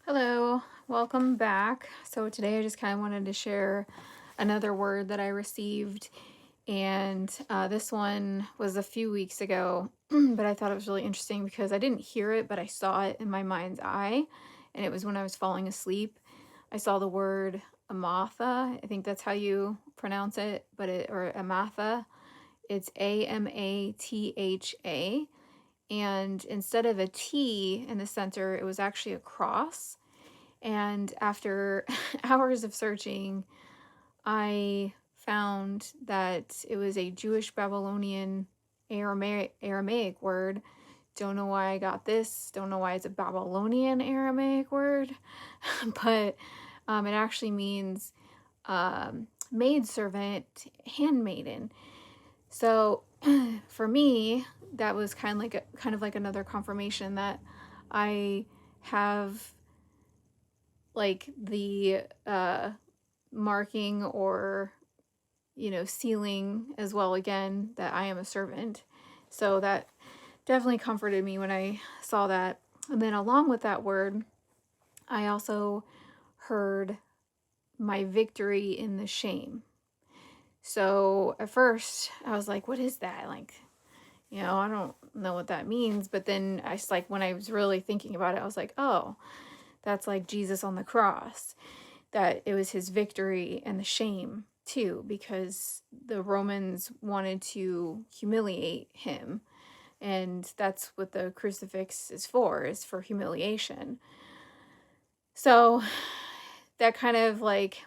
Hello, welcome back. So today I just kind of wanted to share another word that I received, and this one was a few weeks ago, but I thought it was really interesting because I didn't hear it, but I saw it in my mind's eye, and it was when I was falling asleep. I saw the word Amatha. I think that's how you pronounce it, or Amatha. It's Amatha, and instead of a T in the center, it was actually a cross. And after hours of searching, I found that it was a Jewish Babylonian Aramaic word. Don't know why I got this. Don't know why it's a Babylonian Aramaic word, but it actually means maidservant, handmaiden. So for me, that was kind of like another confirmation that I have like the marking or sealing as well, again, that I am a servant. So that definitely comforted me when I saw that. And then along with that word, I also heard my victory in the shame. So at first I was like, what is that? Like, I don't know what that means. But then when I was really thinking about it, I was like, oh, that's like Jesus on the cross, that it was his victory and the shame too, because the Romans wanted to humiliate him. And that's what the crucifix is for humiliation. So that kind of like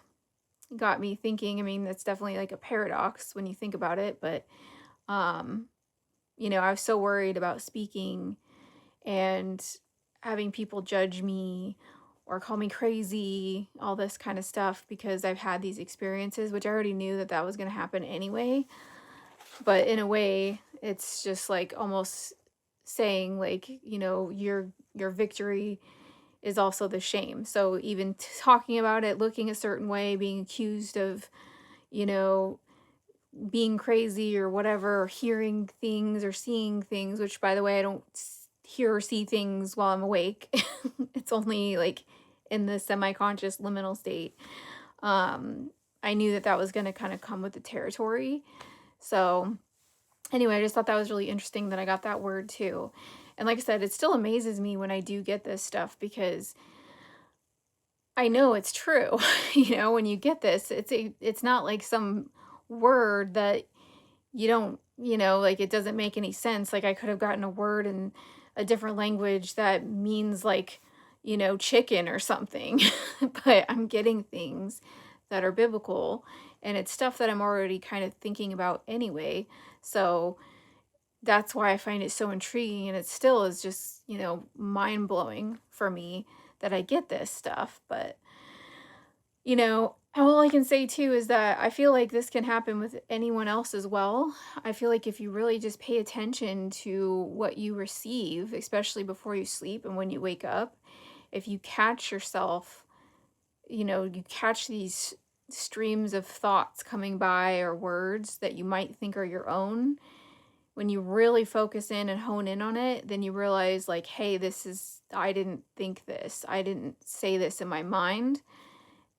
got me thinking. I mean, that's definitely like a paradox when you think about it, but um, I was so worried about speaking and having people judge me or call me crazy, all this kind of stuff, because I've had these experiences, which I already knew that was going to happen anyway. But in a way, it's just like almost saying like, your victory is also the shame. So even talking about it, looking a certain way, being accused of, you know, being crazy or whatever, or hearing things or seeing things, which by the way, I don't hear or see things while I'm awake. It's only like in the semi-conscious liminal state. I knew that that was going to kind of come with the territory. So anyway, I just thought that was really interesting that I got that word too. And like I said, it still amazes me when I do get this stuff because I know it's true. When you get this, it's not like some word that you don't, like it doesn't make any sense. Like I could have gotten a word in a different language that means like, chicken or something. But I'm getting things that are biblical, and it's stuff that I'm already kind of thinking about anyway. So that's why I find it so intriguing, and it still is just, mind blowing for me that I get this stuff. But all I can say too is that I feel like this can happen with anyone else as well. I feel like if you really just pay attention to what you receive, especially before you sleep and when you wake up, if you catch yourself, you catch these streams of thoughts coming by or words that you might think are your own. When you really focus in and hone in on it, then you realize, like, hey, I didn't think this. I didn't say this in my mind.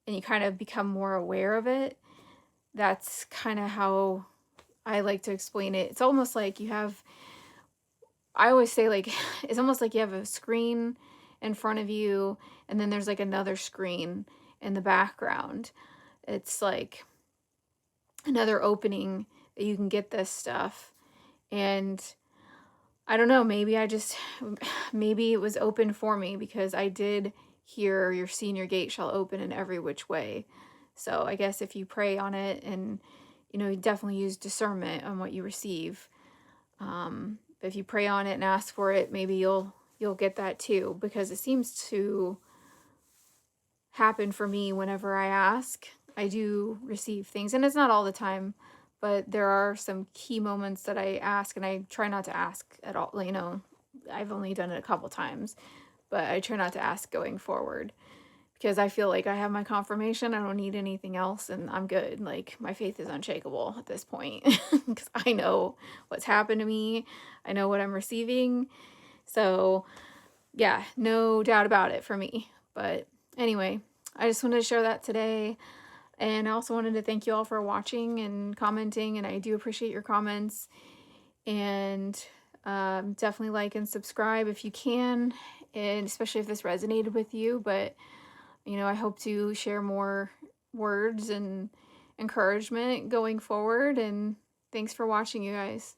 And you kind of become more aware of it. That's kind of how I like to explain it. It's almost like I always say, like, it's almost like you have a screen in front of you, and then there's like another screen in the background. It's like another opening that you can get this stuff. And I don't know, maybe it was open for me because I did hear your senior gate shall open in every which way. So I guess if you pray on it and, you definitely use discernment on what you receive. If you pray on it and ask for it, maybe you'll get that too, because it seems to happen for me whenever I ask. I do receive things, and it's not all the time, but there are some key moments that I ask, and I try not to ask at all. I've only done it a couple times, but I try not to ask going forward because I feel like I have my confirmation. I don't need anything else, and I'm good. Like, my faith is unshakable at this point because I know what's happened to me. I know what I'm receiving. So, yeah, no doubt about it for me. But anyway, I just wanted to share that today. And I also wanted to thank you all for watching and commenting, and I do appreciate your comments. And definitely like and subscribe if you can, and especially if this resonated with you. But, I hope to share more words and encouragement going forward. And thanks for watching, you guys.